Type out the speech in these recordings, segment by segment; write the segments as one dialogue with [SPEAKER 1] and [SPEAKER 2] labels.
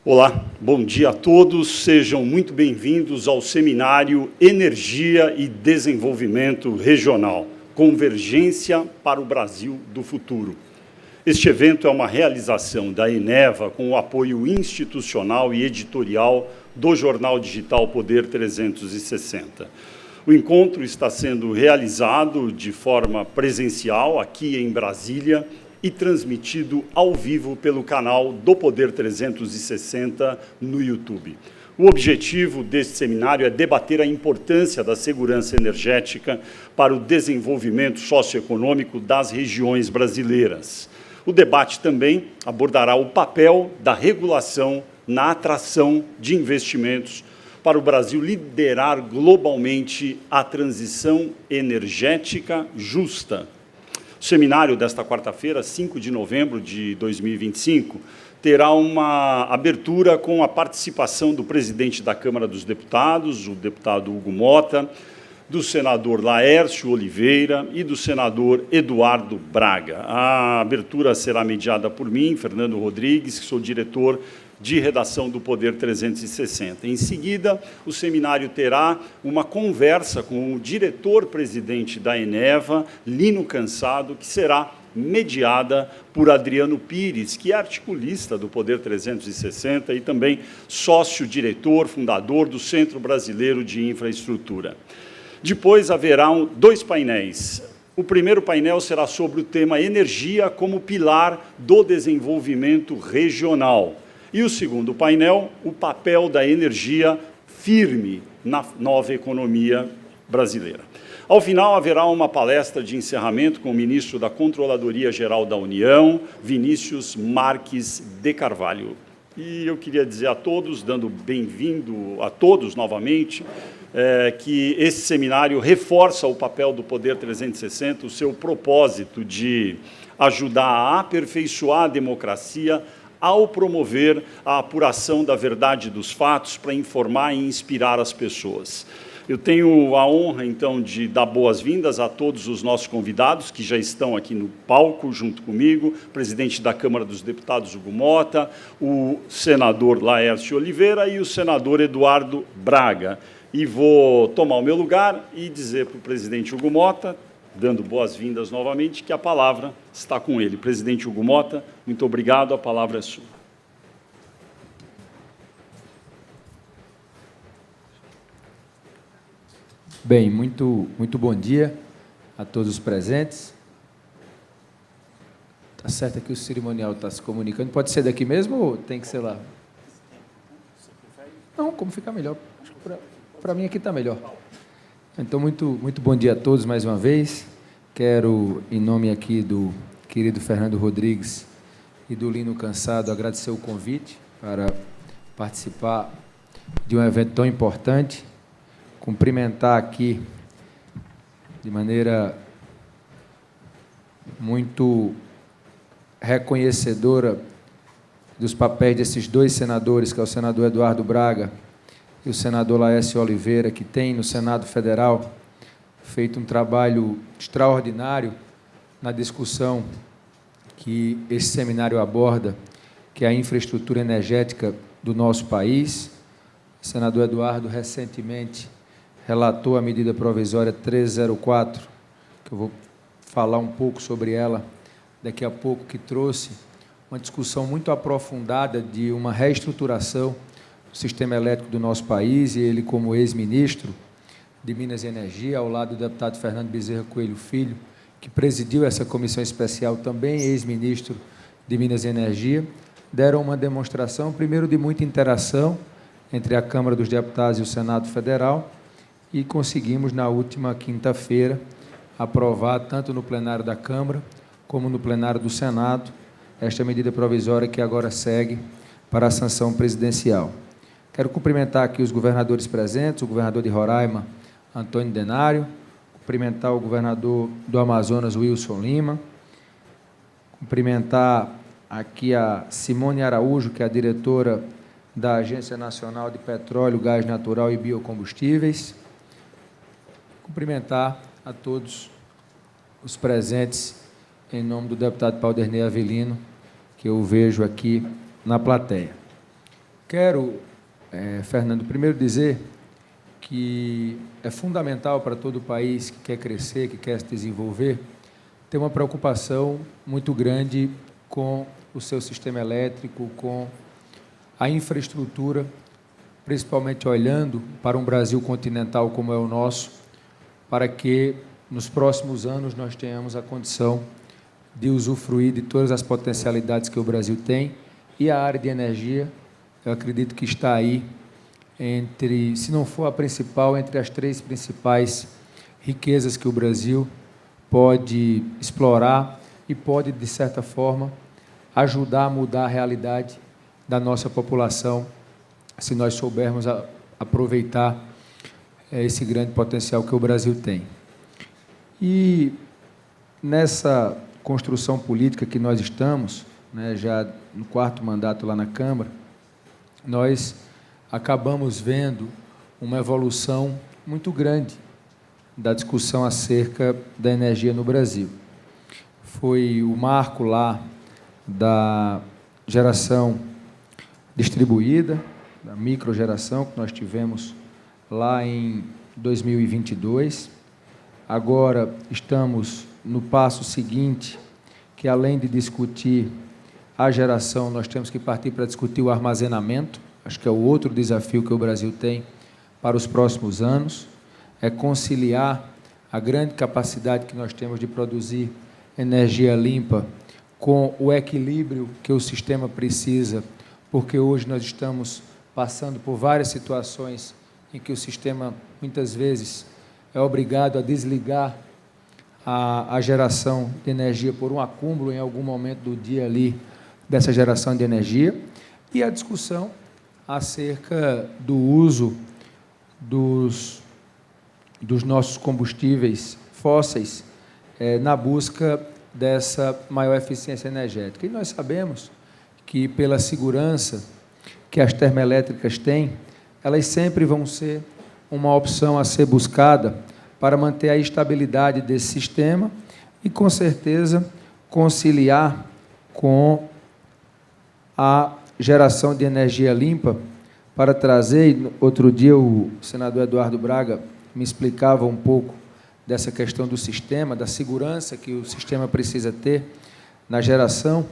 [SPEAKER 1] Olá, bom dia a todos, sejam muito bem-vindos ao seminário Energia e Desenvolvimento Regional, Convergência para o Brasil do Futuro. Este evento é uma realização da Eneva com o apoio institucional e editorial do jornal digital Poder 360. O encontro está sendo realizado de forma presencial aqui em Brasília e transmitido ao vivo pelo canal do Poder 360 no YouTube. O objetivo deste seminário é debater a importância da segurança energética para o desenvolvimento socioeconômico das regiões brasileiras. O debate também abordará o papel da regulação na atração de investimentos para o Brasil liderar globalmente a transição energética justa. O seminário desta quarta-feira, 5 de novembro de 2025, terá uma abertura com a participação do presidente da Câmara dos Deputados, o deputado Hugo Motta, do senador Laércio Oliveira e do senador Eduardo Braga. A abertura será mediada por mim, Fernando Rodrigues, que sou diretor de redação do Poder 360. Em seguida, o seminário terá uma conversa com o diretor-presidente da Eneva, Lino Cansado, que será mediada por Adriano Pires, que é articulista do Poder 360 e também sócio-diretor, fundador do Centro Brasileiro de Infraestrutura. Depois haverão dois painéis. O primeiro painel será sobre o tema energia como pilar do desenvolvimento regional. E o segundo painel, o papel da energia firme na nova economia brasileira. Ao final, haverá uma palestra de encerramento com o ministro da Controladoria Geral da União, Vinícius Marques de Carvalho. E eu queria dizer a todos, dando bem-vindo a todos novamente, que esse seminário reforça o papel do Poder 360, o seu propósito de ajudar a aperfeiçoar a democracia ao promover a apuração da verdade dos fatos para informar e inspirar as pessoas. Eu tenho a honra, então, de dar boas-vindas a todos os nossos convidados, que já estão aqui no palco junto comigo, o presidente da Câmara dos Deputados, Hugo Motta, o senador Laércio Oliveira e o senador Eduardo Braga. E vou tomar o meu lugar e dizer para o presidente Hugo Motta, dando boas-vindas novamente, que a palavra está com ele. Presidente Hugo Motta, muito obrigado, a palavra é sua.
[SPEAKER 2] Bem, muito bom dia a todos os presentes. Está certo que o cerimonial está se comunicando. Pode ser daqui mesmo ou tem que ser lá? Não, como ficar melhor. Para mim aqui está melhor. Então, muito bom dia a todos mais uma vez. Quero, em nome aqui do querido Fernando Rodrigues e do Lino Cansado, agradecer o convite para participar de um evento tão importante. Cumprimentar aqui, de maneira muito reconhecedora dos papéis desses dois senadores, que é o senador Eduardo Braga e o senador Laércio Oliveira, que tem no Senado Federal feito um trabalho extraordinário na discussão que esse seminário aborda, que é a infraestrutura energética do nosso país. O senador Eduardo recentemente relatou a medida provisória 304, que eu vou falar um pouco sobre ela daqui a pouco, que trouxe uma discussão muito aprofundada de uma reestruturação do sistema elétrico do nosso país, e ele, como ex-ministro de Minas e Energia, ao lado do deputado Fernando Bezerra Coelho Filho, que presidiu essa comissão especial, também ex-ministro de Minas e Energia, deram uma demonstração, primeiro, de muita interação entre a Câmara dos Deputados e o Senado Federal, e conseguimos, na última quinta-feira, aprovar, tanto no plenário da Câmara como no plenário do Senado, esta medida provisória que agora segue para a sanção presidencial. Quero cumprimentar aqui os governadores presentes, o governador de Roraima, Antônio Denário, cumprimentar o governador do Amazonas, Wilson Lima, cumprimentar aqui a Simone Araújo, que é a diretora da Agência Nacional de Petróleo, Gás Natural e Biocombustíveis, cumprimentar a todos os presentes, em nome do deputado Paulderney Avelino, que eu vejo aqui na plateia. Quero, Fernando, primeiro dizer que é fundamental para todo o país que quer crescer, que quer se desenvolver, ter uma preocupação muito grande com o seu sistema elétrico, com a infraestrutura, principalmente olhando para um Brasil continental como é o nosso, para que nos próximos anos nós tenhamos a condição de usufruir de todas as potencialidades que o Brasil tem. E a área de energia, eu acredito que está aí entre, se não for a principal, entre as 3 principais riquezas que o Brasil pode explorar e pode, de certa forma, ajudar a mudar a realidade da nossa população, se nós soubermos aproveitar esse grande potencial que o Brasil tem. E nessa construção política que nós estamos, já no 4º mandato lá na Câmara, nós acabamos vendo uma evolução muito grande da discussão acerca da energia no Brasil. Foi o marco lá da geração distribuída, da microgeração, que nós tivemos lá em 2022. Agora estamos no passo seguinte, que além de discutir a geração, nós temos que partir para discutir o armazenamento. Acho que é o outro desafio que o Brasil tem para os próximos anos, é conciliar a grande capacidade que nós temos de produzir energia limpa com o equilíbrio que o sistema precisa, porque hoje nós estamos passando por várias situações em que o sistema, muitas vezes, é obrigado a desligar a geração de energia por um acúmulo em algum momento do dia ali dessa geração de energia, e a discussão acerca do uso dos nossos combustíveis fósseis na busca dessa maior eficiência energética. E nós sabemos que, pela segurança que as termoelétricas têm, elas sempre vão ser uma opção a ser buscada para manter a estabilidade desse sistema e, com certeza, conciliar com a geração de energia limpa para trazer. Outro dia, o senador Eduardo Braga me explicava um pouco dessa questão do sistema, da segurança que o sistema precisa ter na geração,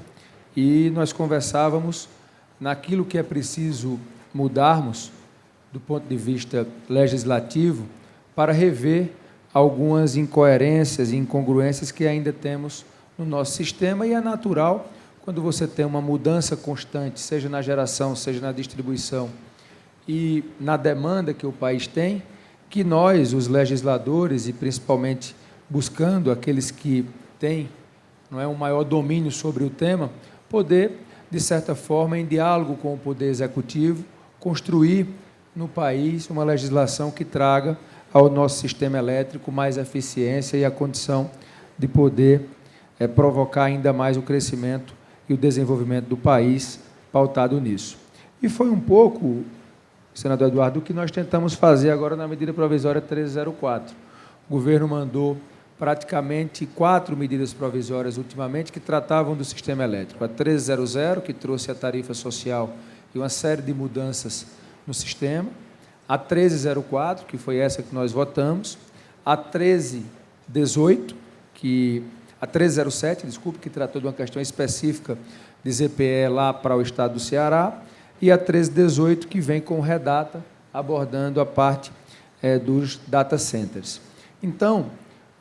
[SPEAKER 2] e nós conversávamos naquilo que é preciso mudarmos do ponto de vista legislativo para rever algumas incoerências e incongruências que ainda temos no nosso sistema, e é natural, quando você tem uma mudança constante, seja na geração, seja na distribuição e na demanda que o país tem, que nós, os legisladores, e principalmente buscando aqueles que têm um maior domínio sobre o tema, poder, de certa forma, em diálogo com o Poder Executivo, construir no país uma legislação que traga ao nosso sistema elétrico mais eficiência e a condição de poder provocar ainda mais o crescimento e o desenvolvimento do país pautado nisso. E foi um pouco, senador Eduardo, o que nós tentamos fazer agora na medida provisória 1304. O governo mandou praticamente 4 medidas provisórias ultimamente que tratavam do sistema elétrico. A 1300, que trouxe a tarifa social e uma série de mudanças no sistema. A 1304, que foi essa que nós votamos. A 1318, a 1307, desculpe, que tratou de uma questão específica de ZPE lá para o estado do Ceará. E a 1318, que vem com redata, abordando a parte dos data centers. Então,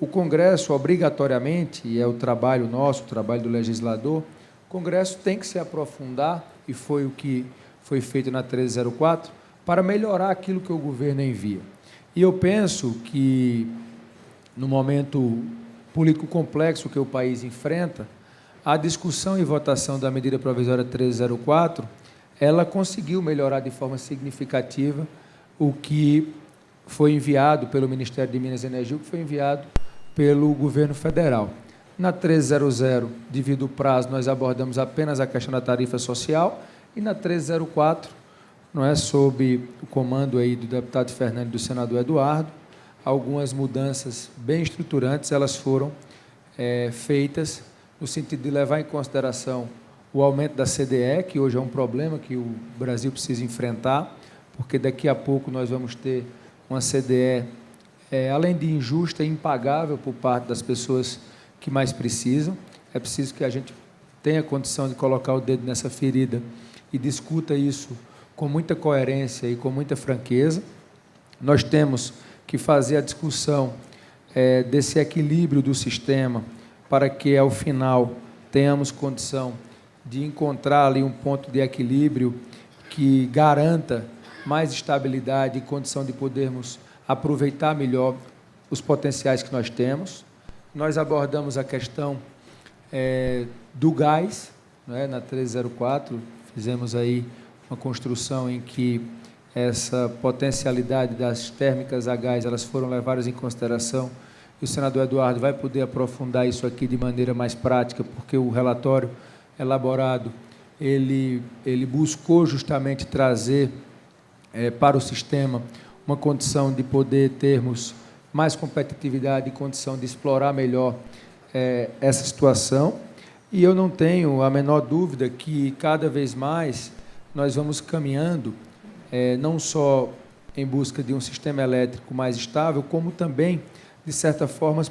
[SPEAKER 2] o Congresso, obrigatoriamente, e é o trabalho nosso, o trabalho do legislador, o Congresso tem que se aprofundar, e foi o que foi feito na 1304, para melhorar aquilo que o governo envia. E eu penso que, no momento político complexo que o país enfrenta, a discussão e votação da medida provisória 1304, ela conseguiu melhorar de forma significativa o que foi enviado pelo Ministério de Minas e Energia, o que foi enviado pelo governo federal. Na 1300, devido ao prazo, nós abordamos apenas a questão da tarifa social, e na 1304, sob o comando aí do deputado Fernando e do senador Eduardo, algumas mudanças bem estruturantes, elas foram feitas no sentido de levar em consideração o aumento da CDE, que hoje é um problema que o Brasil precisa enfrentar, porque daqui a pouco nós vamos ter uma CDE, além de injusta, impagável por parte das pessoas que mais precisam. É preciso que a gente tenha condição de colocar o dedo nessa ferida e discuta isso com muita coerência e com muita franqueza. Nós temos que fazer a discussão desse equilíbrio do sistema para que, ao final, tenhamos condição de encontrar ali um ponto de equilíbrio que garanta mais estabilidade e condição de podermos aproveitar melhor os potenciais que nós temos. Nós abordamos a questão do gás, né, na 1304, fizemos aí uma construção em que essa potencialidade das térmicas a gás, elas foram levadas em consideração, e o senador Eduardo vai poder aprofundar isso aqui de maneira mais prática, porque o relatório elaborado, ele buscou justamente trazer para o sistema uma condição de poder termos mais competitividade e condição de explorar melhor essa situação. E eu não tenho a menor dúvida que, cada vez mais, nós vamos caminhando, não só em busca de um sistema elétrico mais estável, como também, de certa forma,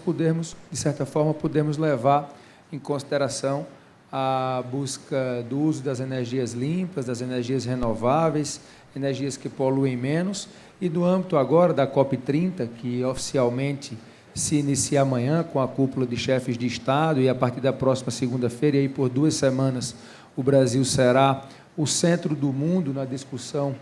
[SPEAKER 2] podemos levar em consideração a busca do uso das energias limpas, das energias renováveis, energias que poluem menos, e no âmbito agora da COP30, que oficialmente se inicia amanhã com a cúpula de chefes de Estado, e a partir da próxima segunda-feira, e aí por 2 semanas, o Brasil será o centro do mundo na discussão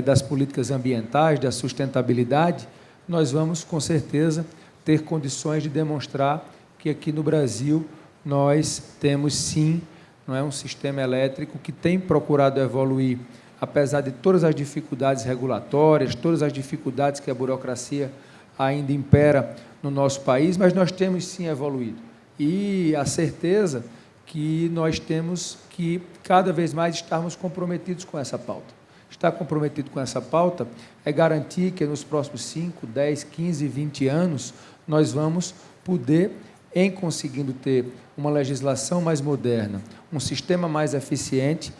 [SPEAKER 2] das políticas ambientais, da sustentabilidade. Nós vamos, com certeza, ter condições de demonstrar que aqui no Brasil nós temos, sim, um sistema elétrico que tem procurado evoluir, apesar de todas as dificuldades regulatórias, todas as dificuldades que a burocracia ainda impera no nosso país, mas nós temos, sim, evoluído. E a certeza que nós temos que, cada vez mais, estarmos comprometidos com essa pauta. Estar comprometido com essa pauta é garantir que, nos próximos 5, 10, 15, 20 anos, nós vamos poder, em conseguindo ter uma legislação mais moderna, um sistema mais eficiente,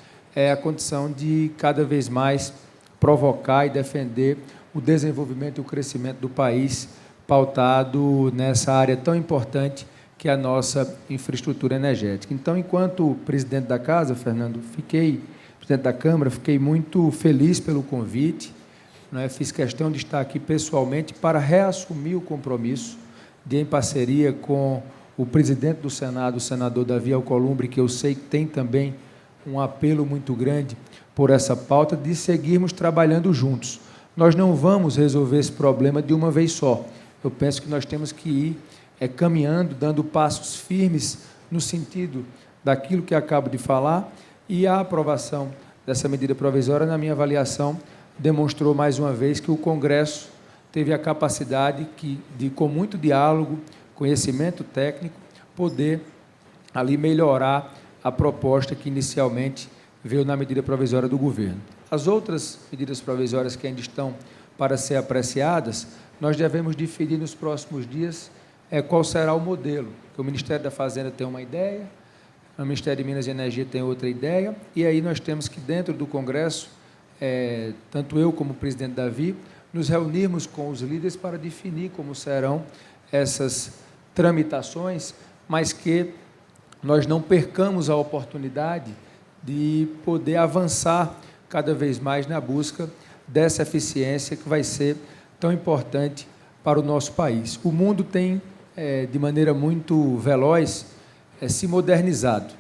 [SPEAKER 2] a condição de, cada vez mais, provocar e defender o desenvolvimento e o crescimento do país, pautado nessa área tão importante que é a nossa infraestrutura energética. Então, enquanto presidente da Casa, Fernando, presidente da Câmara, fiquei muito feliz pelo convite, fiz questão de estar aqui pessoalmente para reassumir o compromisso de, em parceria com o presidente do Senado, o senador Davi Alcolumbre, que eu sei que tem também um apelo muito grande por essa pauta, de seguirmos trabalhando juntos. Nós não vamos resolver esse problema de uma vez só. Eu penso que nós temos que ir caminhando, dando passos firmes no sentido daquilo que acabo de falar, e a aprovação dessa medida provisória, na minha avaliação, demonstrou mais uma vez que o Congresso teve a capacidade de, com muito diálogo, conhecimento técnico, poder ali melhorar a proposta que inicialmente veio na medida provisória do governo. As outras medidas provisórias que ainda estão para ser apreciadas, nós devemos definir nos próximos dias qual será o modelo, que o Ministério da Fazenda tem uma ideia, o Ministério de Minas e Energia tem outra ideia, e aí nós temos que, dentro do Congresso, tanto eu como o presidente Davi, nos reunirmos com os líderes para definir como serão essas tramitações, mas que nós não percamos a oportunidade de poder avançar cada vez mais na busca dessa eficiência que vai ser tão importante para o nosso país. O mundo tem, de maneira muito veloz, se modernizado.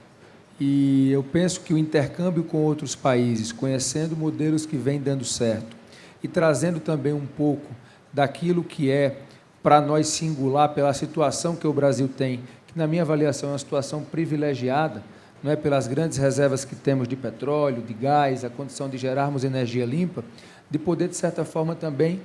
[SPEAKER 2] E eu penso que o intercâmbio com outros países, conhecendo modelos que vêm dando certo e trazendo também um pouco daquilo que é, para nós, singular pela situação que o Brasil tem, que, na minha avaliação, é uma situação privilegiada, não é, pelas grandes reservas que temos de petróleo, de gás, a condição de gerarmos energia limpa, de poder, de certa forma, também,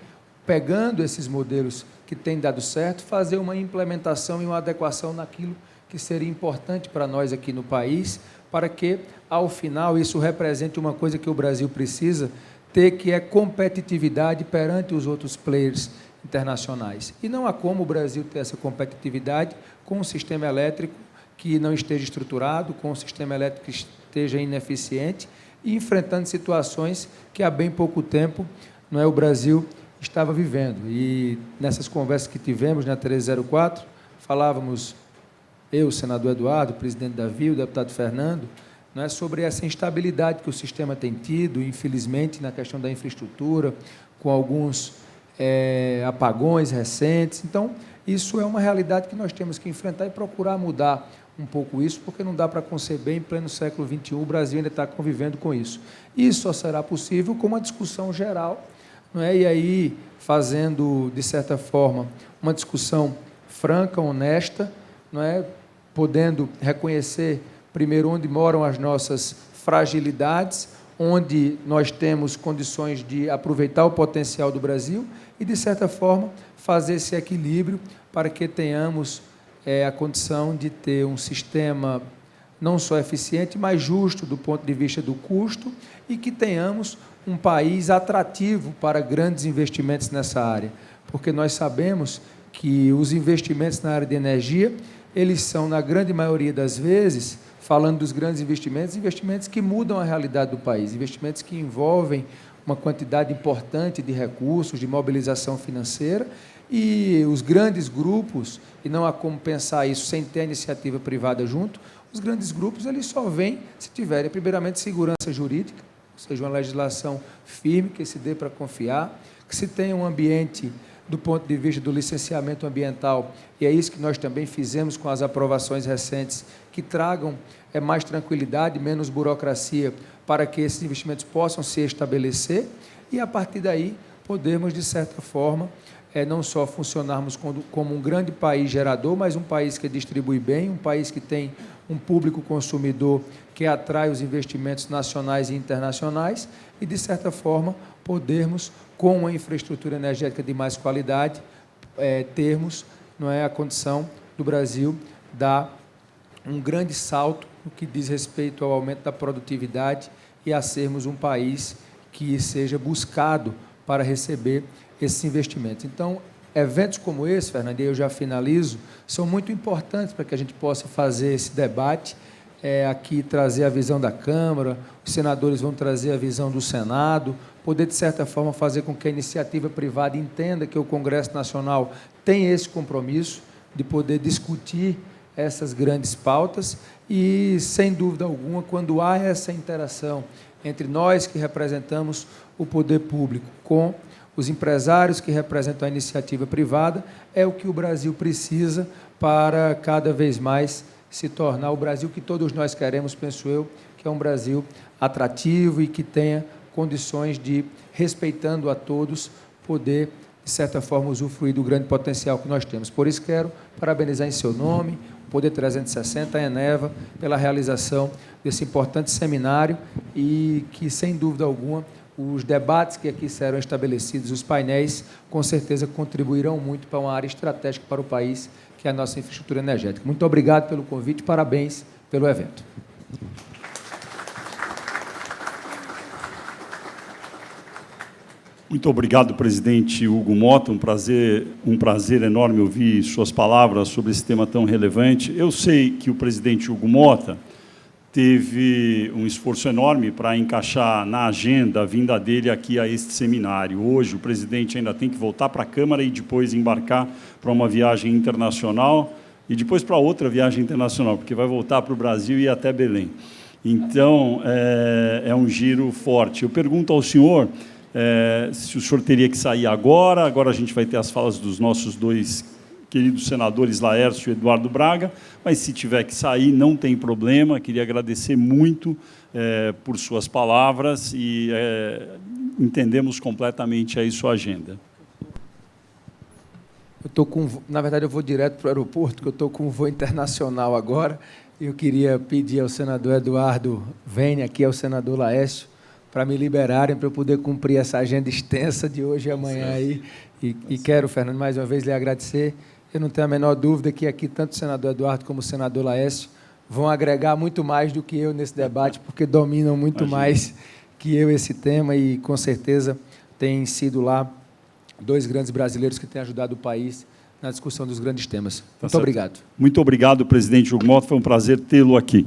[SPEAKER 2] pegando esses modelos que têm dado certo, fazer uma implementação e uma adequação naquilo que seria importante para nós aqui no país, para que, ao final, isso represente uma coisa que o Brasil precisa ter, que é competitividade perante os outros players internacionais. E não há como o Brasil ter essa competitividade com um sistema elétrico que não esteja estruturado, com um sistema elétrico que esteja ineficiente e enfrentando situações que há bem pouco tempo o Brasil estava vivendo. E nessas conversas que tivemos na 1304, falávamos, eu, o senador Eduardo, o presidente Davi, o deputado Fernando, sobre essa instabilidade que o sistema tem tido, infelizmente, na questão da infraestrutura, com alguns apagões recentes. Então, isso é uma realidade que nós temos que enfrentar e procurar mudar um pouco isso, porque não dá para conceber, em pleno século XXI, o Brasil ainda está convivendo com isso. Isso só será possível com uma discussão geral, e aí fazendo, de certa forma, uma discussão franca, honesta, podendo reconhecer, primeiro, onde moram as nossas fragilidades, onde nós temos condições de aproveitar o potencial do Brasil e, de certa forma, fazer esse equilíbrio para que tenhamos a condição de ter um sistema não só eficiente, mas justo do ponto de vista do custo e que tenhamos um país atrativo para grandes investimentos nessa área, porque nós sabemos que os investimentos na área de energia, eles são, na grande maioria das vezes, falando dos grandes investimentos, investimentos que mudam a realidade do país, investimentos que envolvem uma quantidade importante de recursos, de mobilização financeira, e os grandes grupos, e não há como pensar isso sem ter a iniciativa privada junto, os grandes grupos eles só vêm se tiverem, primeiramente, segurança jurídica, ou seja, uma legislação firme, que se dê para confiar, que se tenha um ambiente do ponto de vista do licenciamento ambiental, e é isso que nós também fizemos com as aprovações recentes, que tragam mais tranquilidade, menos burocracia, para que esses investimentos possam se estabelecer, e a partir daí podemos, de certa forma, não só funcionarmos como um grande país gerador, mas um país que distribui bem, um país que tem um público consumidor que atrai os investimentos nacionais e internacionais e, de certa forma, podermos, com uma infraestrutura energética de mais qualidade, termos a condição do Brasil dar um grande salto no que diz respeito ao aumento da produtividade e a sermos um país que seja buscado para receber esses investimentos. Então, eventos como esse, Fernando, e eu já finalizo, são muito importantes para que a gente possa fazer esse debate, aqui trazer a visão da Câmara, os senadores vão trazer a visão do Senado, poder, de certa forma, fazer com que a iniciativa privada entenda que o Congresso Nacional tem esse compromisso de poder discutir essas grandes pautas e, sem dúvida alguma, quando há essa interação entre nós que representamos o poder público com os empresários que representam a iniciativa privada, é o que o Brasil precisa para cada vez mais se tornar o Brasil que todos nós queremos, penso eu, que é um Brasil atrativo e que tenha condições de, respeitando a todos, poder, de certa forma, usufruir do grande potencial que nós temos. Por isso, quero parabenizar em seu nome, o Poder 360, a Eneva, pela realização desse importante seminário e que, sem dúvida alguma, os debates que aqui serão estabelecidos, os painéis, com certeza contribuirão muito para uma área estratégica para o país, que é a nossa infraestrutura energética. Muito obrigado pelo convite, parabéns pelo evento.
[SPEAKER 1] Muito obrigado, presidente Hugo Motta. Um prazer enorme ouvir suas palavras sobre esse tema tão relevante. Eu sei que o presidente Hugo Motta teve um esforço enorme para encaixar na agenda a vinda dele aqui a este seminário. Hoje, o presidente ainda tem que voltar para a Câmara e depois embarcar para uma viagem internacional e depois para outra viagem internacional, porque vai voltar para o Brasil e ir até Belém. Então, é um giro forte. Eu pergunto ao senhor se o senhor teria que sair agora. Agora a gente vai ter as falas dos nossos dois queridos senadores Laércio e Eduardo Braga, mas se tiver que sair, não tem problema. Queria agradecer muito por suas palavras e entendemos completamente aí sua agenda.
[SPEAKER 2] Na verdade, eu vou direto para o aeroporto, porque eu estou com um voo internacional agora. Eu queria pedir ao senador Eduardo Vênia, aqui ao senador Laércio, para me liberarem, para eu poder cumprir essa agenda extensa de hoje e amanhã aí. E quero, Fernando, mais uma vez lhe agradecer. Eu não tenho a menor dúvida que aqui tanto o senador Eduardo como o senador Laércio vão agregar muito mais do que eu nesse debate, porque dominam muito mais que eu esse tema e, com certeza, têm sido lá dois grandes brasileiros que têm ajudado o país na discussão dos grandes temas. Muito obrigado.
[SPEAKER 1] Muito obrigado, presidente Hugo Motta. Foi um prazer tê-lo aqui.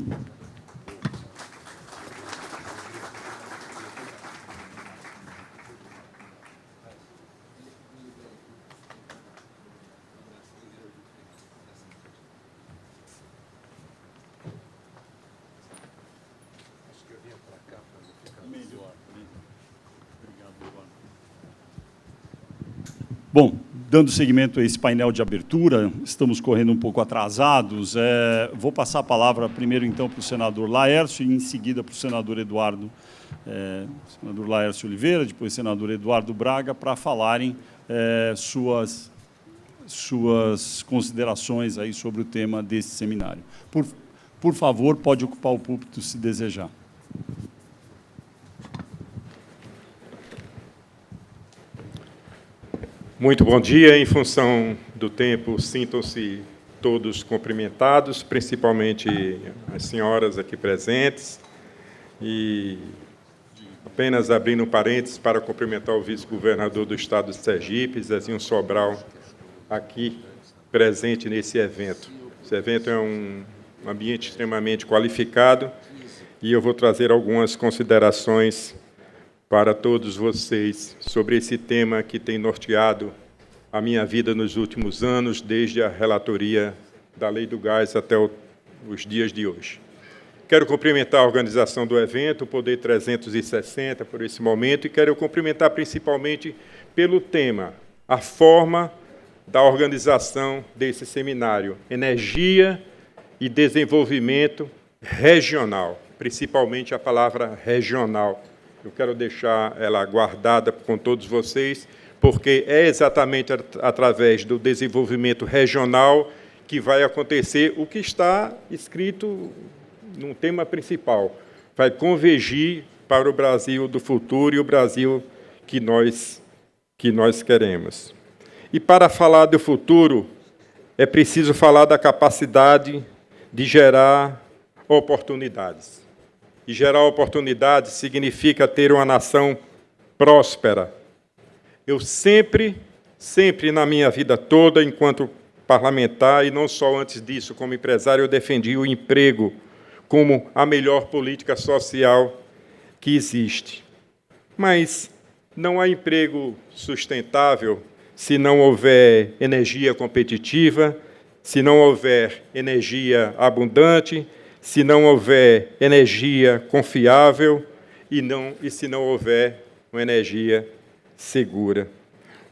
[SPEAKER 1] Bom, dando seguimento a esse painel de abertura, estamos correndo um pouco atrasados. Vou passar a palavra primeiro, então, para o senador Laércio e, em seguida, para o senador senador Laércio Oliveira, depois o senador Eduardo Braga, para falarem suas considerações aí sobre o tema desse seminário. Por favor, pode ocupar o púlpito se desejar.
[SPEAKER 3] Muito bom dia. Em função do tempo, sintam-se todos cumprimentados, principalmente as senhoras aqui presentes. E apenas abrindo um parênteses para cumprimentar o vice-governador do estado de Sergipe, Zezinho Sobral, aqui presente nesse evento. Esse evento é um ambiente extremamente qualificado e eu vou trazer algumas considerações para todos vocês sobre esse tema que tem norteado a minha vida nos últimos anos, desde a relatoria da Lei do Gás até os dias de hoje. Quero cumprimentar a organização do evento, o Poder 360, por esse momento, e quero cumprimentar principalmente pelo tema, a forma da organização desse seminário, energia e desenvolvimento regional, principalmente a palavra regional. Eu quero deixar ela guardada com todos vocês, porque é exatamente através do desenvolvimento regional que vai acontecer o que está escrito no tema principal. Vai convergir para o Brasil do futuro e o Brasil que nós queremos. E para falar do futuro, é preciso falar da capacidade de gerar oportunidades. E gerar oportunidades significa ter uma nação próspera. Eu sempre na minha vida toda, enquanto parlamentar, e não só antes disso, como empresário, eu defendi o emprego como a melhor política social que existe. Mas não há emprego sustentável se não houver energia competitiva, se não houver energia abundante, se não houver energia confiável e se não houver uma energia segura.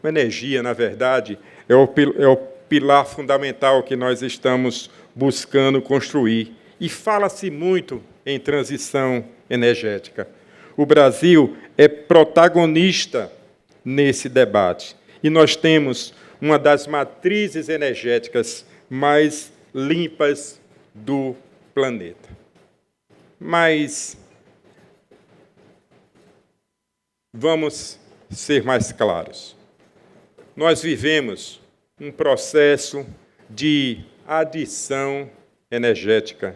[SPEAKER 3] A energia, na verdade, é o pilar fundamental que nós estamos buscando construir. E fala-se muito em transição energética. O Brasil é protagonista nesse debate. E nós temos uma das matrizes energéticas mais limpas do planeta. Mas vamos ser mais claros. Nós vivemos um processo de adição energética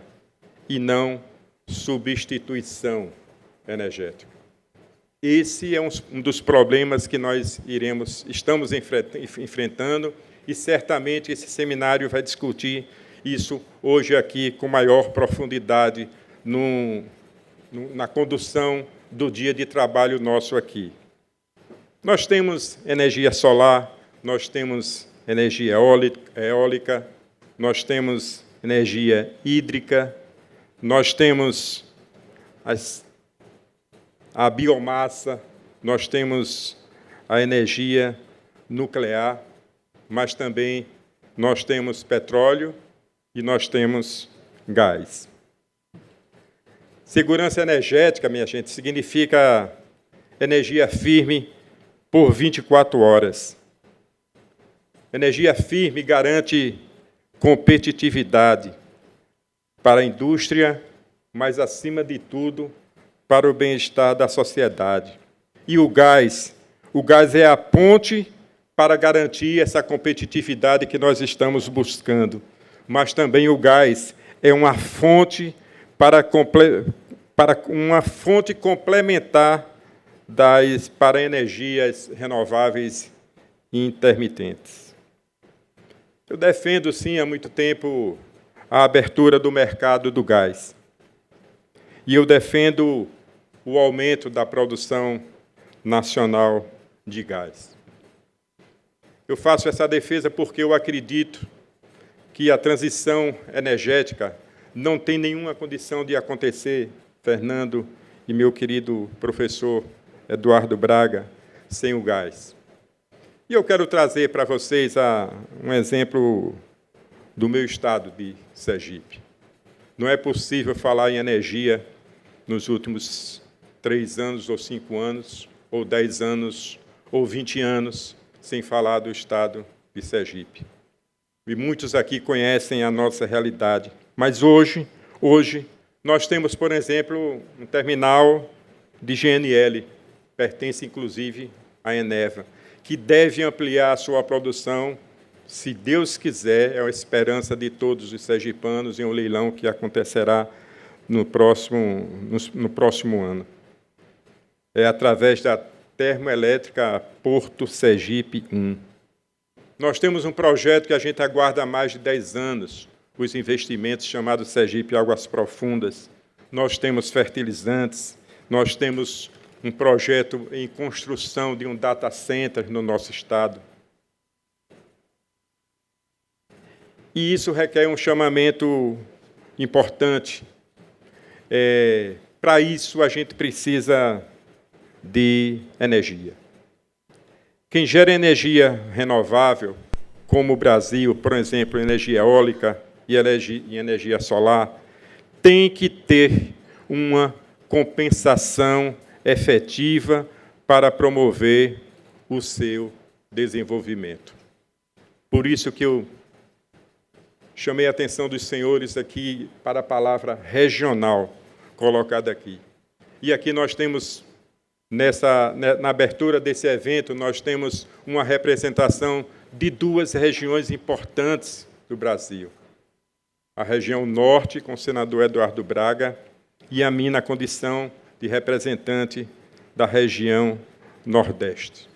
[SPEAKER 3] e não substituição energética. Esse é um dos problemas que nós estamos enfrentando e certamente esse seminário vai discutir isso hoje aqui com maior profundidade na condução do dia de trabalho nosso aqui. Nós temos energia solar, nós temos energia eólica, nós temos energia hídrica, nós temos a biomassa, nós temos a energia nuclear, mas também nós temos petróleo e nós temos gás. Segurança energética, minha gente, significa energia firme por 24 horas. Energia firme garante competitividade para a indústria, mas, acima de tudo, para o bem-estar da sociedade. E o gás é a ponte para garantir essa competitividade que nós estamos buscando. Mas também o gás é uma fonte para uma fonte complementar para energias renováveis e intermitentes. Eu defendo, sim, há muito tempo, a abertura do mercado do gás. E eu defendo o aumento da produção nacional de gás. Eu faço essa defesa porque eu acredito que a transição energética não tem nenhuma condição de acontecer, Fernando e meu querido professor Eduardo Braga, sem o gás. E eu quero trazer para vocês um exemplo do meu estado de Sergipe. Não é possível falar em energia nos últimos 3 anos, ou 5 anos, ou 10 anos, ou 20 anos, sem falar do estado de Sergipe. E muitos aqui conhecem a nossa realidade. Mas hoje nós temos, por exemplo, um terminal de GNL, pertence inclusive à Eneva, que deve ampliar a sua produção, se Deus quiser, é a esperança de todos os sergipanos, em um leilão que acontecerá no próximo ano. É através da termoelétrica Porto Sergipe 1. Nós temos um projeto que a gente aguarda há mais de 10 anos, os investimentos chamados Sergipe Águas Profundas. Nós temos fertilizantes, nós temos um projeto em construção de um data center no nosso estado. E isso requer um chamamento importante. Para isso, a gente precisa de energia. Quem gera energia renovável, como o Brasil, por exemplo, energia eólica e energia solar, tem que ter uma compensação efetiva para promover o seu desenvolvimento. Por isso que eu chamei a atenção dos senhores aqui para a palavra regional colocada aqui. E aqui nós temos, na abertura desse evento, nós temos uma representação de 2 regiões importantes do Brasil. A região norte, com o senador Eduardo Braga, e a mim na condição de representante da região nordeste.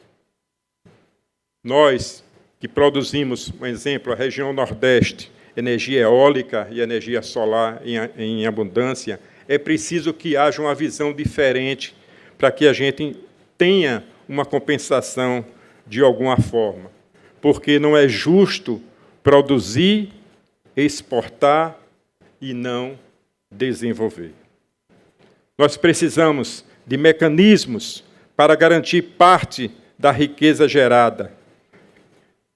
[SPEAKER 3] Nós, que produzimos, por exemplo, a região nordeste, energia eólica e energia solar em abundância, é preciso que haja uma visão diferente para que a gente tenha uma compensação de alguma forma. Porque não é justo produzir, exportar e não desenvolver. Nós precisamos de mecanismos para garantir parte da riqueza gerada.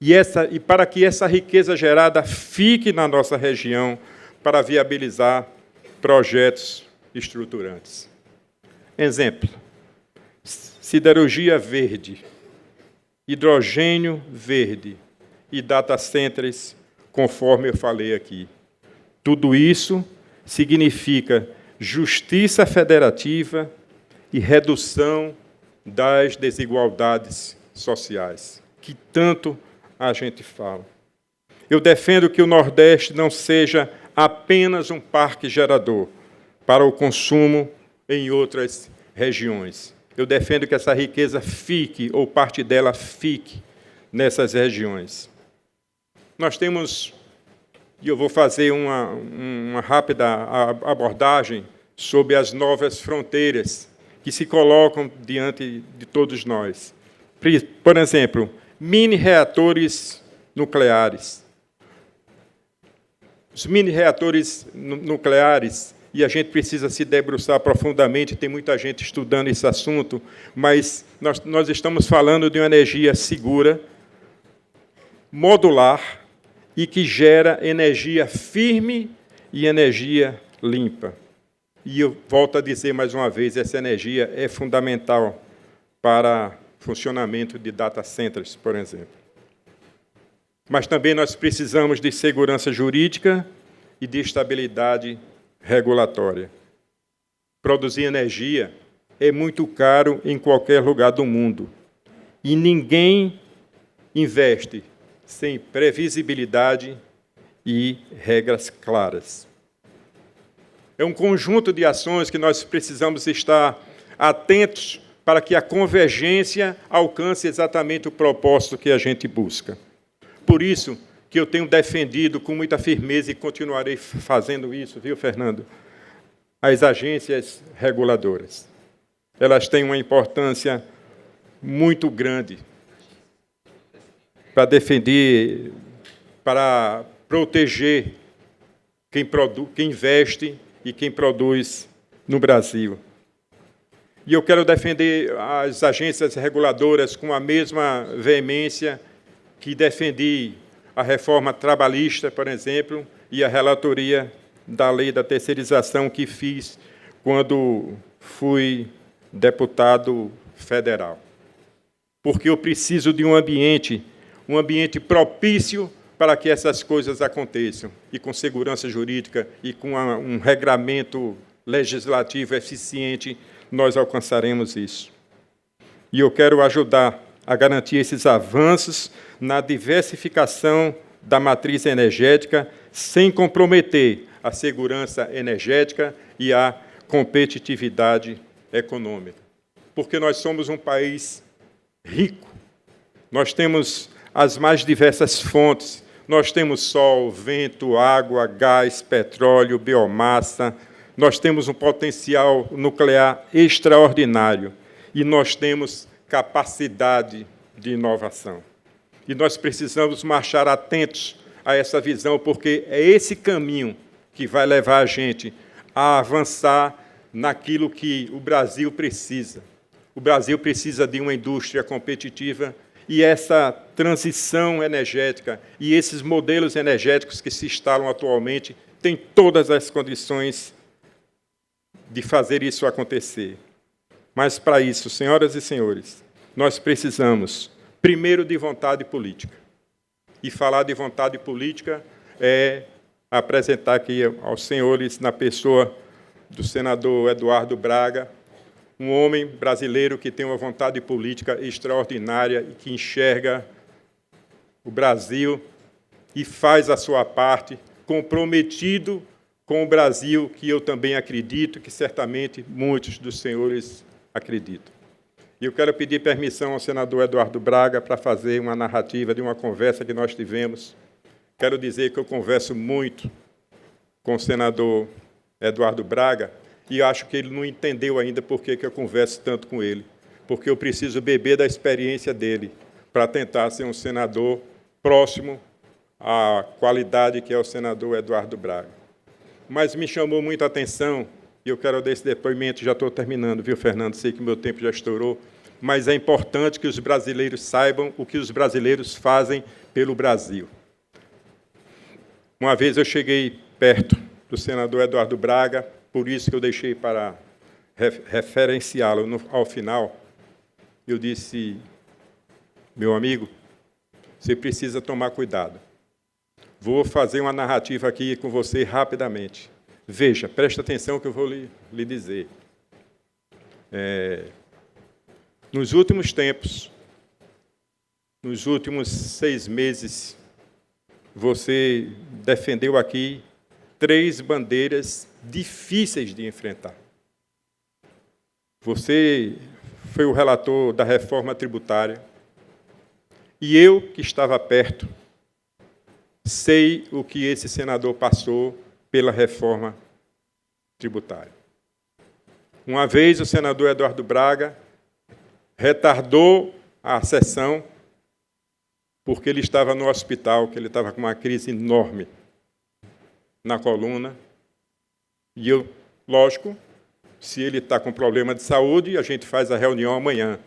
[SPEAKER 3] E para que essa riqueza gerada fique na nossa região para viabilizar projetos estruturantes. Exemplo: siderurgia verde, hidrogênio verde e data centers, conforme eu falei aqui. Tudo isso significa justiça federativa e redução das desigualdades sociais, que tanto a gente fala. Eu defendo que o Nordeste não seja apenas um parque gerador para o consumo em outras regiões. Eu defendo que essa riqueza fique, ou parte dela fique, nessas regiões. Nós temos, e eu vou fazer uma rápida abordagem sobre as novas fronteiras que se colocam diante de todos nós. Por exemplo, mini-reatores nucleares. Os mini-reatores nucleares, e a gente precisa se debruçar profundamente, tem muita gente estudando esse assunto, mas nós estamos falando de uma energia segura, modular, e que gera energia firme e energia limpa. E eu volto a dizer mais uma vez, essa energia é fundamental para funcionamento de data centers, por exemplo. Mas também nós precisamos de segurança jurídica e de estabilidade regulatória. Produzir energia é muito caro em qualquer lugar do mundo. E ninguém investe sem previsibilidade e regras claras. É um conjunto de ações que nós precisamos estar atentos para que a convergência alcance exatamente o propósito que a gente busca. Por isso que eu tenho defendido com muita firmeza e continuarei fazendo isso, viu, Fernando? As agências reguladoras. Elas têm uma importância muito grande para defender, para proteger quem investe e quem produz no Brasil. E eu quero defender as agências reguladoras com a mesma veemência que defendi a reforma trabalhista, por exemplo, e a relatoria da lei da terceirização que fiz quando fui deputado federal. Porque eu preciso de um ambiente propício para que essas coisas aconteçam, e com segurança jurídica e com um regramento legislativo eficiente, nós alcançaremos isso. E eu quero ajudar a garantir esses avanços na diversificação da matriz energética, sem comprometer a segurança energética e a competitividade econômica. Porque nós somos um país rico, nós temos as mais diversas fontes, nós temos sol, vento, água, gás, petróleo, biomassa, nós temos um potencial nuclear extraordinário e nós temos capacidade de inovação. E nós precisamos marchar atentos a essa visão, porque é esse caminho que vai levar a gente a avançar naquilo que o Brasil precisa. O Brasil precisa de uma indústria competitiva e essa transição energética e esses modelos energéticos que se instalam atualmente têm todas as condições de fazer isso acontecer. Mas, para isso, senhoras e senhores, nós precisamos, primeiro, de vontade política. E falar de vontade política é apresentar aqui aos senhores, na pessoa do senador Eduardo Braga, um homem brasileiro que tem uma vontade política extraordinária e que enxerga o Brasil e faz a sua parte, comprometido com o Brasil, que eu também acredito, que certamente muitos dos senhores acreditam. E eu quero pedir permissão ao senador Eduardo Braga para fazer uma narrativa de uma conversa que nós tivemos. Quero dizer que eu converso muito com o senador Eduardo Braga e acho que ele não entendeu ainda por que eu converso tanto com ele, porque eu preciso beber da experiência dele para tentar ser um senador próximo à qualidade que é o senador Eduardo Braga. Mas me chamou muita atenção, e eu quero dar esse depoimento, já estou terminando, viu, Fernando? Sei que meu tempo já estourou, mas é importante que os brasileiros saibam o que os brasileiros fazem pelo Brasil. Uma vez eu cheguei perto do senador Eduardo Braga, por isso que eu deixei para referenciá-lo ao final. Eu disse, meu amigo, você precisa tomar cuidado. Vou fazer uma narrativa aqui com você rapidamente. Veja, presta atenção que eu vou lhe dizer. Nos últimos tempos, nos últimos 6 meses, você defendeu aqui 3 bandeiras difíceis de enfrentar. Você foi o relator da reforma tributária e eu, que estava perto, sei o que esse senador passou pela reforma tributária. Uma vez o senador Eduardo Braga retardou a sessão porque ele estava no hospital, que ele estava com uma crise enorme na coluna. E eu, lógico, se ele está com problema de saúde, a gente faz a reunião amanhã.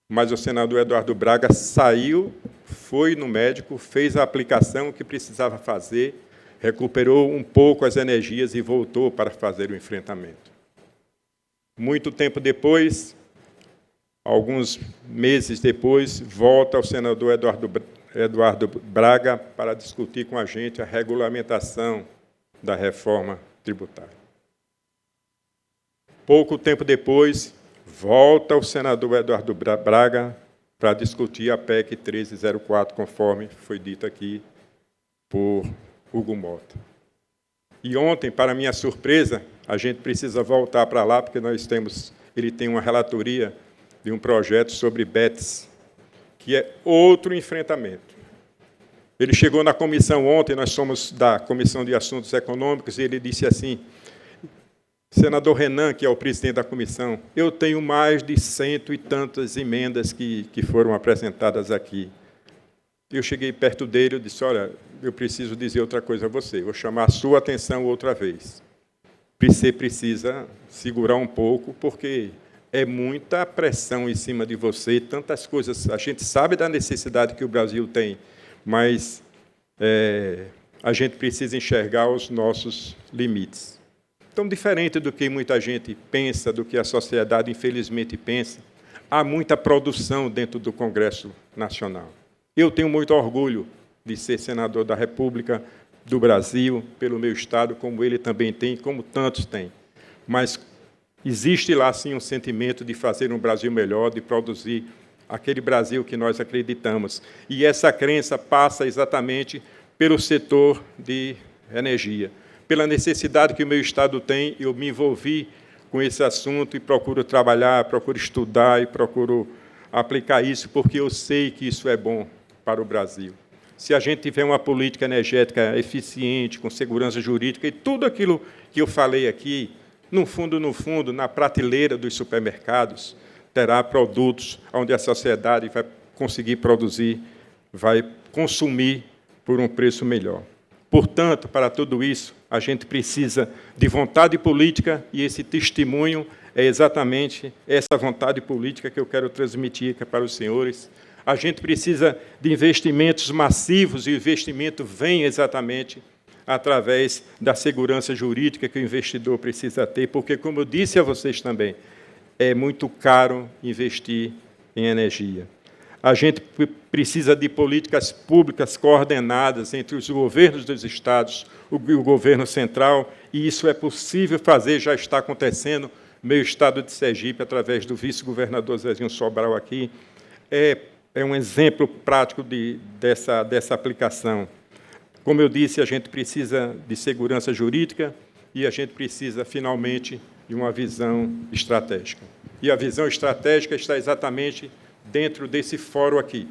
[SPEAKER 3] Mas o senador Eduardo Braga saiu, foi no médico, fez a aplicação que precisava fazer, recuperou um pouco as energias e voltou para fazer o enfrentamento. Muito tempo depois, alguns meses depois, volta o senador Eduardo Braga para discutir com a gente a regulamentação da reforma tributária. Pouco tempo depois, volta o senador Eduardo Braga para discutir a PEC 1304, conforme foi dito aqui por Hugo Mota. E ontem, para minha surpresa, a gente precisa voltar para lá, porque ele tem uma relatoria de um projeto sobre BETS, que é outro enfrentamento. Ele chegou na comissão ontem, nós somos da Comissão de Assuntos Econômicos, e ele disse assim, senador Renan, que é o presidente da comissão, eu tenho mais de 100 e tantas emendas que foram apresentadas aqui. Eu cheguei perto dele e disse, olha, eu preciso dizer outra coisa a você, vou chamar a sua atenção outra vez. Você precisa segurar um pouco, porque é muita pressão em cima de você, tantas coisas. A gente sabe da necessidade que o Brasil tem, mas a gente precisa enxergar os nossos limites. Então, diferente do que muita gente pensa, do que a sociedade, infelizmente, pensa, há muita produção dentro do Congresso Nacional. Eu tenho muito orgulho de ser senador da República do Brasil, pelo meu Estado, como ele também tem, como tantos têm. Mas existe lá, sim, um sentimento de fazer um Brasil melhor, de produzir aquele Brasil que nós acreditamos. E essa crença passa exatamente pelo setor de energia. Pela necessidade que o meu Estado tem, eu me envolvi com esse assunto e procuro trabalhar, procuro estudar e procuro aplicar isso, porque eu sei que isso é bom para o Brasil. Se a gente tiver uma política energética eficiente, com segurança jurídica e tudo aquilo que eu falei aqui, no fundo, na prateleira dos supermercados, terá produtos onde a sociedade vai conseguir produzir, vai consumir por um preço melhor. Portanto, para tudo isso, a gente precisa de vontade política, e esse testemunho é exatamente essa vontade política que eu quero transmitir para os senhores. A gente precisa de investimentos massivos, e o investimento vem exatamente através da segurança jurídica que o investidor precisa ter, porque, como eu disse a vocês também, é muito caro investir em energia. A gente precisa de políticas públicas coordenadas entre os governos dos estados e o governo central, e isso é possível fazer, já está acontecendo no meu estado de Sergipe, através do vice-governador Zezinho Sobral aqui. É um exemplo prático dessa aplicação. Como eu disse, a gente precisa de segurança jurídica e a gente precisa, finalmente, de uma visão estratégica. E a visão estratégica está exatamente dentro desse fórum aqui,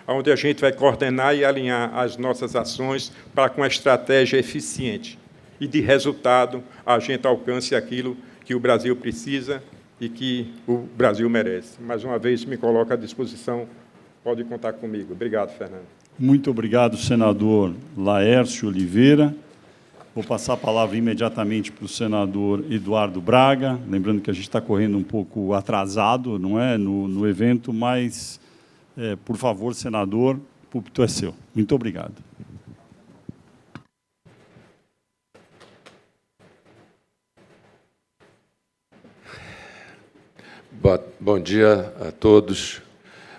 [SPEAKER 3] onde a gente vai coordenar e alinhar as nossas ações para com uma estratégia eficiente. E, de resultado, a gente alcance aquilo que o Brasil precisa e que o Brasil merece. Mais uma vez, me coloco à disposição. Pode contar comigo. Obrigado, Fernando.
[SPEAKER 1] Muito obrigado, senador Laércio Oliveira. Vou passar a palavra imediatamente para o senador Eduardo Braga, lembrando que a gente está correndo um pouco atrasado, não é, no evento, mas, por favor, senador, o púlpito é seu. Muito obrigado.
[SPEAKER 4] Bom dia a todos.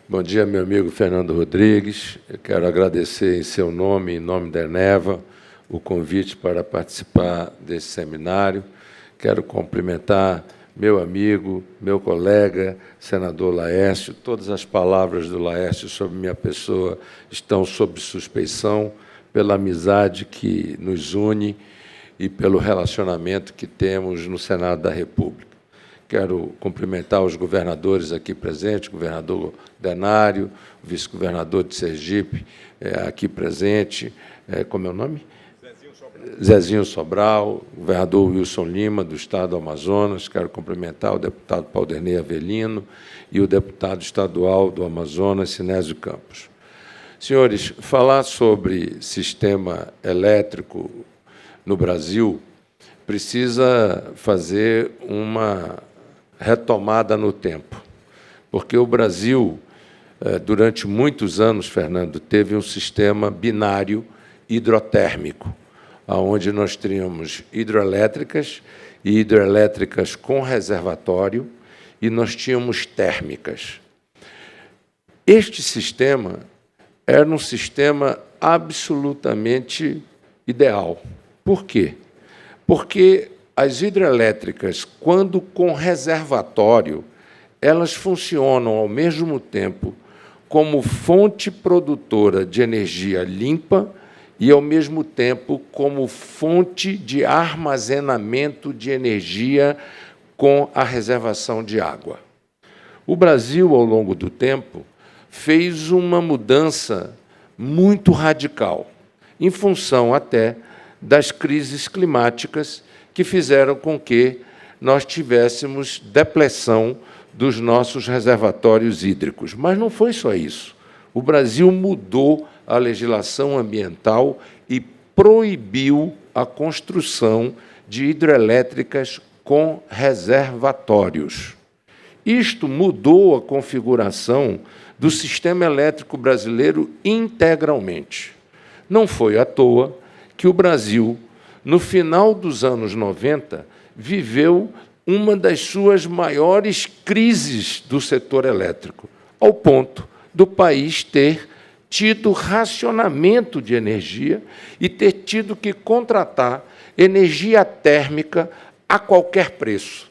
[SPEAKER 4] Bom dia, meu amigo Fernando Rodrigues. Eu quero agradecer em seu nome, em nome da Eneva, o convite para participar desse seminário. Quero cumprimentar meu amigo, meu colega, senador Laércio. Todas as palavras do Laércio sobre minha pessoa estão sob suspeição pela amizade que nos une e pelo relacionamento que temos no Senado da República. Quero cumprimentar os governadores aqui presentes, o governador Denário, o vice-governador de Sergipe, aqui presente, como é o nome? Zezinho Sobral, o governador Wilson Lima, do Estado do Amazonas. Quero cumprimentar o deputado Paulderney Avelino e o deputado estadual do Amazonas, Sinésio Campos. Senhores, falar sobre sistema elétrico no Brasil precisa fazer uma retomada no tempo, porque o Brasil, durante muitos anos, Fernando, teve um sistema binário hidrotérmico, onde nós tínhamos hidroelétricas e hidroelétricas com reservatório, e nós tínhamos térmicas. Este sistema era um sistema absolutamente ideal. Por quê? Porque as hidrelétricas, quando com reservatório, elas funcionam ao mesmo tempo como fonte produtora de energia limpa e, ao mesmo tempo, como fonte de armazenamento de energia com a reservação de água. O Brasil, ao longo do tempo, fez uma mudança muito radical, em função até das crises climáticas que fizeram com que nós tivéssemos depleção dos nossos reservatórios hídricos. Mas não foi só isso. O Brasil mudou a legislação ambiental e proibiu a construção de hidrelétricas com reservatórios. isto mudou a configuração do sistema elétrico brasileiro integralmente. Não foi à toa que o Brasil, no final dos anos 90, viveu uma das suas maiores crises do setor elétrico, ao ponto do país ter tido racionamento de energia e ter tido que contratar energia térmica a qualquer preço.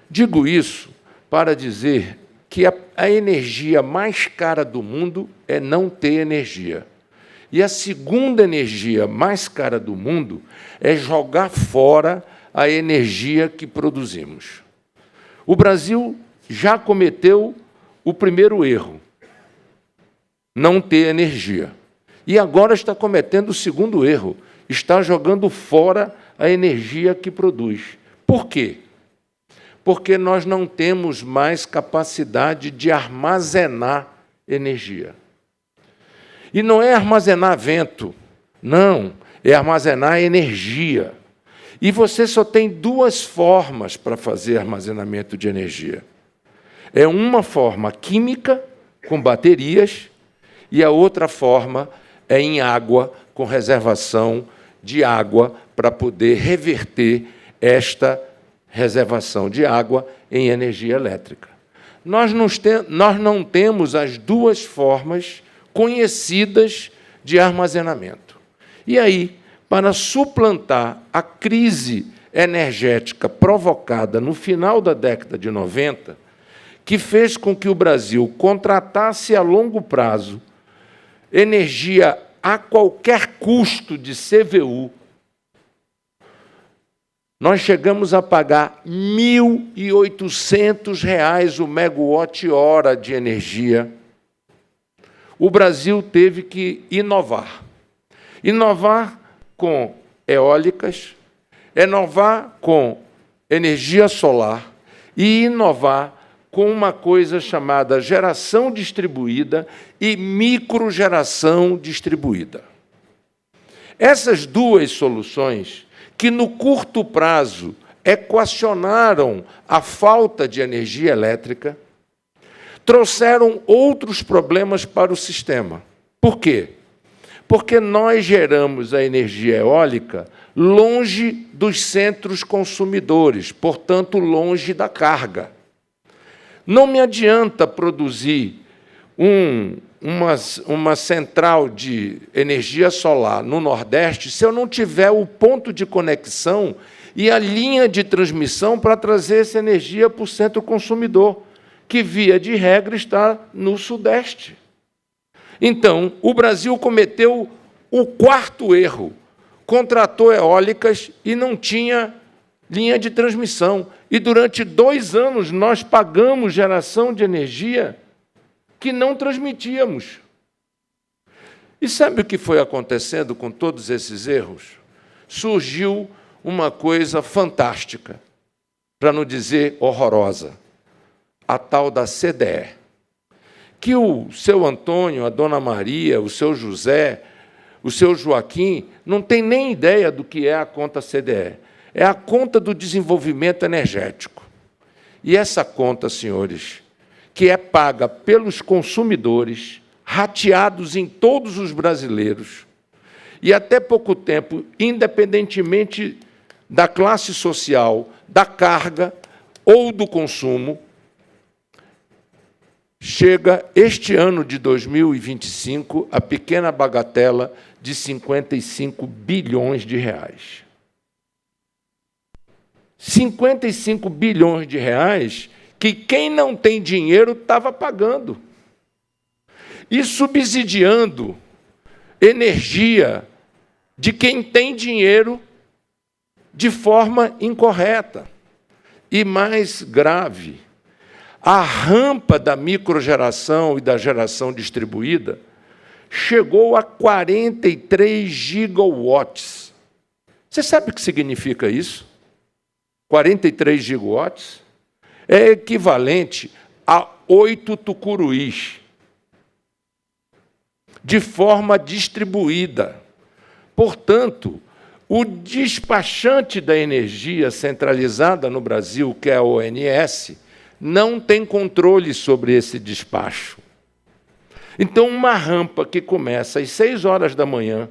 [SPEAKER 4] Digo isso para dizer que a energia mais cara do mundo é não ter energia. E a segunda energia mais cara do mundo é jogar fora a energia que produzimos. O Brasil já cometeu o primeiro erro, não ter energia. E agora está cometendo o segundo erro, está jogando fora a energia que produz. Por quê? Porque nós não temos mais capacidade de armazenar energia. E não é armazenar vento, não, é armazenar energia. E você só tem duas formas para fazer armazenamento de energia. É uma forma química, com baterias, e a outra forma é em água, com reservação de água, para poder reverter esta reservação de água em energia elétrica. Nós não temos as duas formas conhecidas de armazenamento. E aí, para suplantar a crise energética provocada no final da década de 90, que fez com que o Brasil contratasse a longo prazo energia a qualquer custo de CVU, nós chegamos a pagar R$ 1.800 o megawatt-hora de energia. O Brasil teve que inovar. Inovar com eólicas, inovar com energia solar e inovar com uma coisa chamada geração distribuída e microgeração distribuída. Essas duas soluções, que no curto prazo equacionaram a falta de energia elétrica, trouxeram outros problemas para o sistema. Por quê? Porque nós geramos a energia eólica longe dos centros consumidores, portanto, longe da carga. Não me adianta produzir uma central de energia solar no Nordeste se eu não tiver o ponto de conexão e a linha de transmissão para trazer essa energia para o centro consumidor, que, via de regra, está no Sudeste. Então, o Brasil cometeu o quarto erro. Contratou eólicas e não tinha linha de transmissão. E, durante 2 anos, nós pagamos geração de energia que não transmitíamos. E sabe o que foi acontecendo com todos esses erros? Surgiu uma coisa fantástica, para não dizer horrorosa, a tal da CDE, que o seu Antônio, a dona Maria, o seu José, o seu Joaquim, não tem nem ideia do que é a conta CDE. É a conta do desenvolvimento energético. E essa conta, senhores, que é paga pelos consumidores, rateados em todos os brasileiros, e até pouco tempo, independentemente da classe social, da carga ou do consumo, chega, este ano de 2025, a pequena bagatela de 55 bilhões de reais. 55 bilhões de reais que quem não tem dinheiro estava pagando. E subsidiando energia de quem tem dinheiro de forma incorreta. E mais grave, a rampa da microgeração e da geração distribuída chegou a 43 gigawatts. Você sabe o que significa isso? 43 gigawatts é equivalente a 8 tucuruís, de forma distribuída. Portanto, o despachante da energia centralizada no Brasil, que é a ONS, não tem controle sobre esse despacho. Então, uma rampa que começa às 6 horas da manhã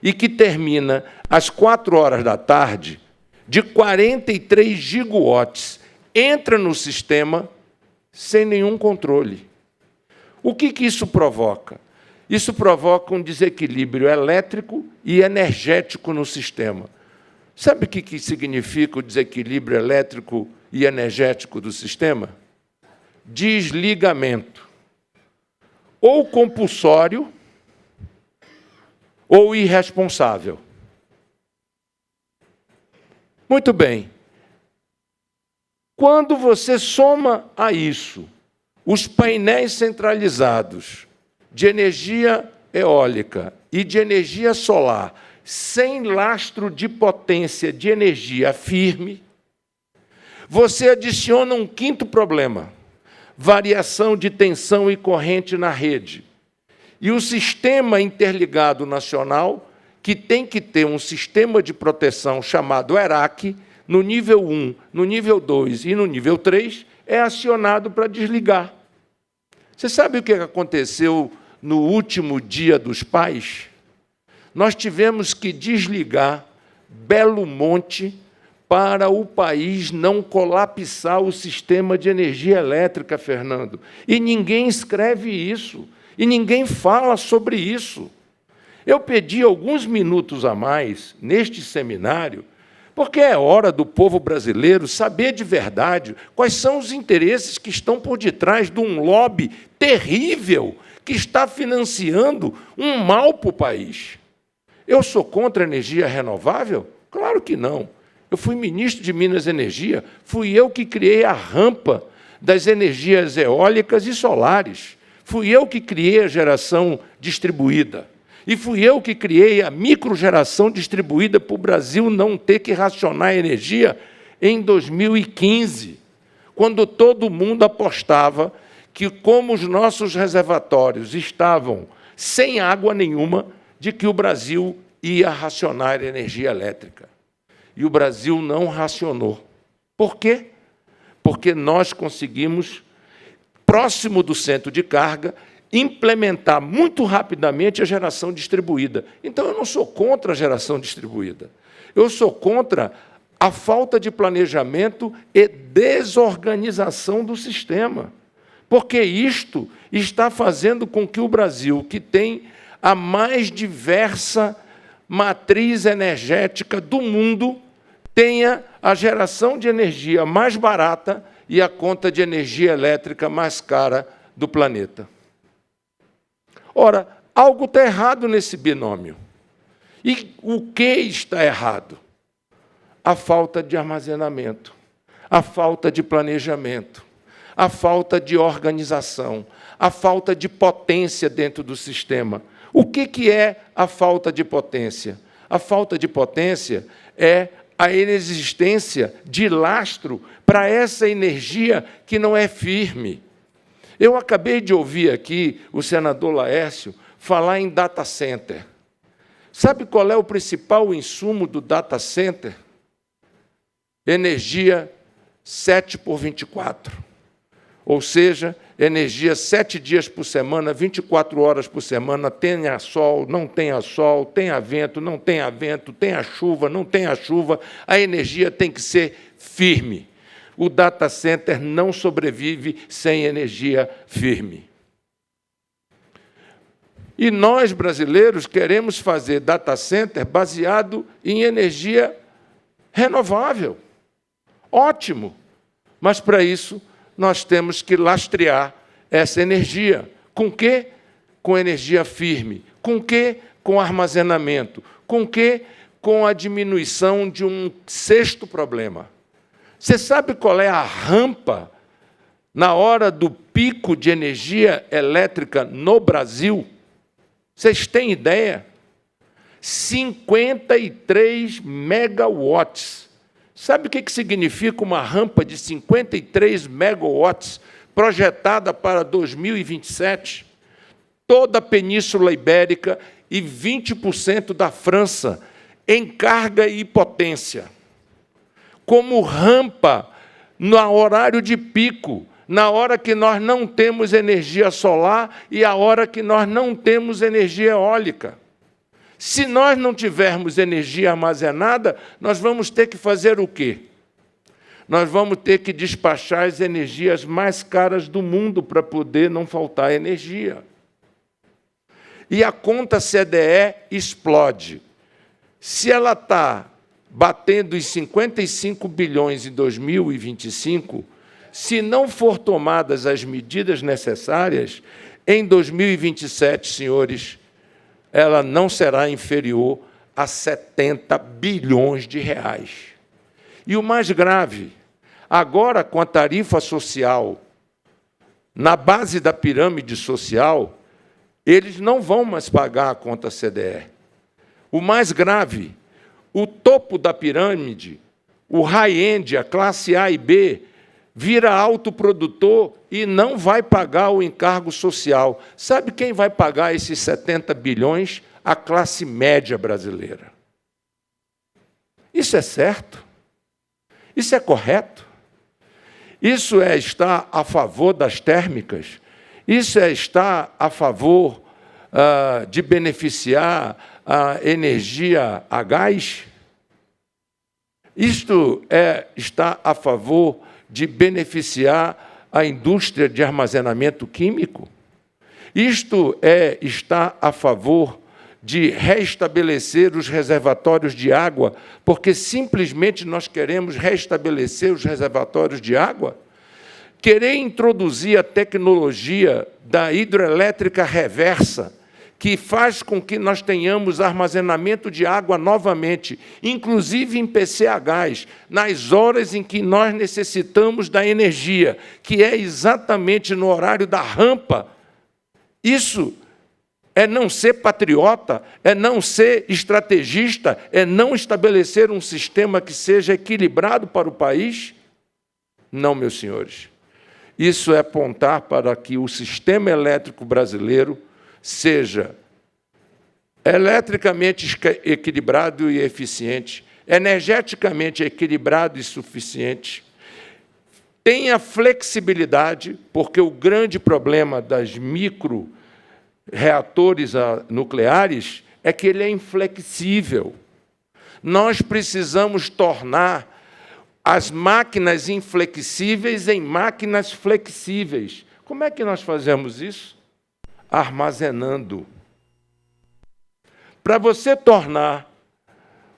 [SPEAKER 4] e que termina às 4 horas da tarde, de 43 gigawatts, entra no sistema sem nenhum controle. O que isso provoca? Isso provoca um desequilíbrio elétrico e energético no sistema. Sabe o que significa o desequilíbrio elétrico e energético do sistema? Desligamento. Ou compulsório, ou irresponsável. Muito bem. Quando você soma a isso os painéis centralizados de energia eólica e de energia solar, sem lastro de potência de energia firme, você adiciona um quinto problema: variação de tensão e corrente na rede. E o sistema interligado nacional, que tem que ter um sistema de proteção chamado ERAC, no nível 1, no nível 2 e no nível 3, é acionado para desligar. Você sabe o que aconteceu no último Dia dos Pais? Nós tivemos que desligar Belo Monte para o país não colapsar o sistema de energia elétrica, Fernando. E ninguém escreve isso, e ninguém fala sobre isso. Eu pedi alguns minutos a mais neste seminário, porque é hora do povo brasileiro saber de verdade quais são os interesses que estão por detrás de um lobby terrível que está financiando um mal para o país. Eu sou contra a energia renovável? Claro que não. Eu fui ministro de Minas e Energia, fui eu que criei a rampa das energias eólicas e solares. Fui eu que criei a geração distribuída. E fui eu que criei a microgeração distribuída para o Brasil não ter que racionar energia em 2015, quando todo mundo apostava que, como os nossos reservatórios estavam sem água nenhuma, de que o Brasil ia racionar energia elétrica. E o Brasil não racionou. Por quê? Porque nós conseguimos, próximo do centro de carga, implementar muito rapidamente a geração distribuída. Então, eu não sou contra a geração distribuída. Eu sou contra a falta de planejamento e desorganização do sistema. Porque isto está fazendo com que o Brasil, que tem a mais diversa matriz energética do mundo, tenha a geração de energia mais barata e a conta de energia elétrica mais cara do planeta. Ora, algo está errado nesse binômio. E o que está errado? A falta de armazenamento, a falta de planejamento, a falta de organização, a falta de potência dentro do sistema. O que é a falta de potência? A falta de potência é a inexistência de lastro para essa energia que não é firme. Eu acabei de ouvir aqui o senador Laércio falar em data center. Sabe qual é o principal insumo do data center? Energia 7x24. Ou seja, energia 7 dias por semana, 24 horas por semana, tenha sol, não tenha sol, tenha vento, não tenha vento, tenha chuva, não tenha chuva, a energia tem que ser firme. O data center não sobrevive sem energia firme. E nós, brasileiros, queremos fazer data center baseado em energia renovável. Ótimo! Mas, para isso, nós temos que lastrear essa energia. Com quê? Com energia firme. Com quê? Com armazenamento. Com quê? Com a diminuição de um sexto problema. Você sabe qual é a rampa na hora do pico de energia elétrica no Brasil? Vocês têm ideia? 53 megawatts. Sabe o que significa uma rampa de 53 megawatts projetada para 2027? Toda a Península Ibérica e 20% da França em carga e potência. Como rampa no horário de pico, na hora que nós não temos energia solar e a hora que nós não temos energia eólica. Se nós não tivermos energia armazenada, nós vamos ter que fazer o quê? Nós vamos ter que despachar as energias mais caras do mundo para poder não faltar energia. E a conta CDE explode. Se ela está batendo em 55 bilhões em 2025, se não for tomadas as medidas necessárias, em 2027, senhores, ela não será inferior a 70 bilhões de reais. E o mais grave, agora com a tarifa social, na base da pirâmide social, eles não vão mais pagar a conta CDE. O mais grave, o topo da pirâmide, o high-end, a classe A e B, vira autoprodutor e não vai pagar o encargo social. Sabe quem vai pagar esses 70 bilhões? A classe média brasileira. Isso é certo? Isso é correto? Isso é estar a favor das térmicas? Isso é estar a favor de beneficiar a energia a gás? Isto é estar a favor de beneficiar a indústria de armazenamento químico? Isto é estar a favor de restabelecer os reservatórios de água, porque simplesmente nós queremos restabelecer os reservatórios de água? Querer introduzir a tecnologia da hidrelétrica reversa, que faz com que nós tenhamos armazenamento de água novamente, inclusive em PCHs, nas horas em que nós necessitamos da energia, que é exatamente no horário da rampa. Isso é não ser patriota, é não ser estrategista, é não estabelecer um sistema que seja equilibrado para o país? Não, meus senhores. Isso é apontar para que o sistema elétrico brasileiro seja eletricamente equilibrado e eficiente, energeticamente equilibrado e suficiente, tenha flexibilidade, porque o grande problema das microreatores nucleares é que ele é inflexível. Nós precisamos tornar as máquinas inflexíveis em máquinas flexíveis. Como é que nós fazemos isso? Armazenando. Para você tornar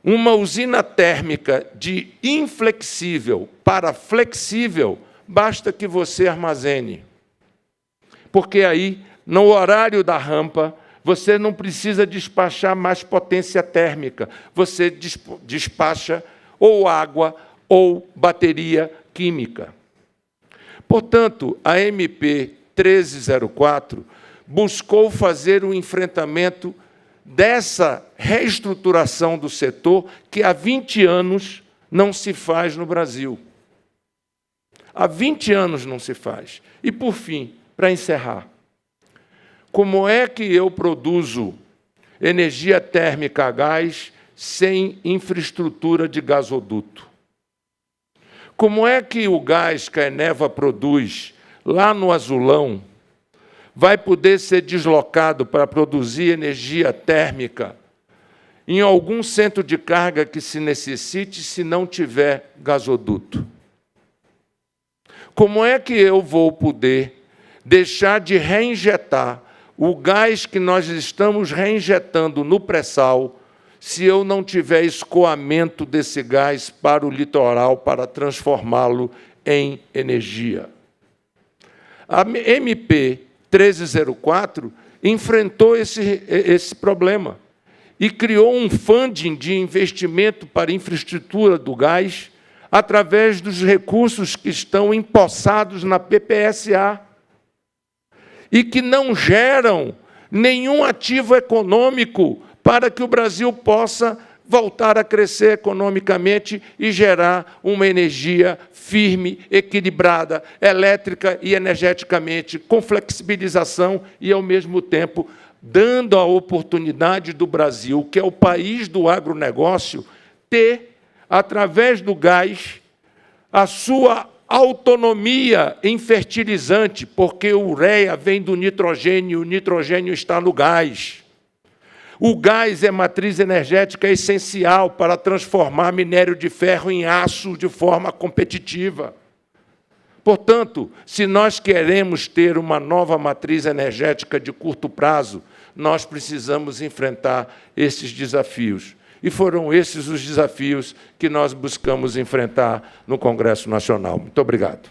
[SPEAKER 4] uma usina térmica de inflexível para flexível, basta que você armazene. Porque aí, no horário da rampa, você não precisa despachar mais potência térmica, você despacha ou água ou bateria química. Portanto, a MP 1304 buscou fazer um enfrentamento dessa reestruturação do setor que há 20 anos não se faz no Brasil. Há 20 anos não se faz. E, por fim, para encerrar, como é que eu produzo energia térmica a gás sem infraestrutura de gasoduto? Como é que o gás que a Eneva produz lá no Azulão vai poder ser deslocado para produzir energia térmica em algum centro de carga que se necessite se não tiver gasoduto? Como é que eu vou poder deixar de reinjetar o gás que nós estamos reinjetando no pré-sal se eu não tiver escoamento desse gás para o litoral para transformá-lo em energia? A MP 1304 enfrentou esse problema e criou um funding de investimento para infraestrutura do gás através dos recursos que estão empossados na PPSA e que não geram nenhum ativo econômico para que o Brasil possa voltar a crescer economicamente e gerar uma energia firme, equilibrada, elétrica e energeticamente, com flexibilização e, ao mesmo tempo, dando a oportunidade do Brasil, que é o país do agronegócio, ter, através do gás, a sua autonomia em fertilizante, porque o ureia vem do nitrogênio, o nitrogênio está no gás. O gás é matriz energética essencial para transformar minério de ferro em aço de forma competitiva. Portanto, se nós queremos ter uma nova matriz energética de curto prazo, nós precisamos enfrentar esses desafios. E foram esses os desafios que nós buscamos enfrentar no Congresso Nacional. Muito obrigado.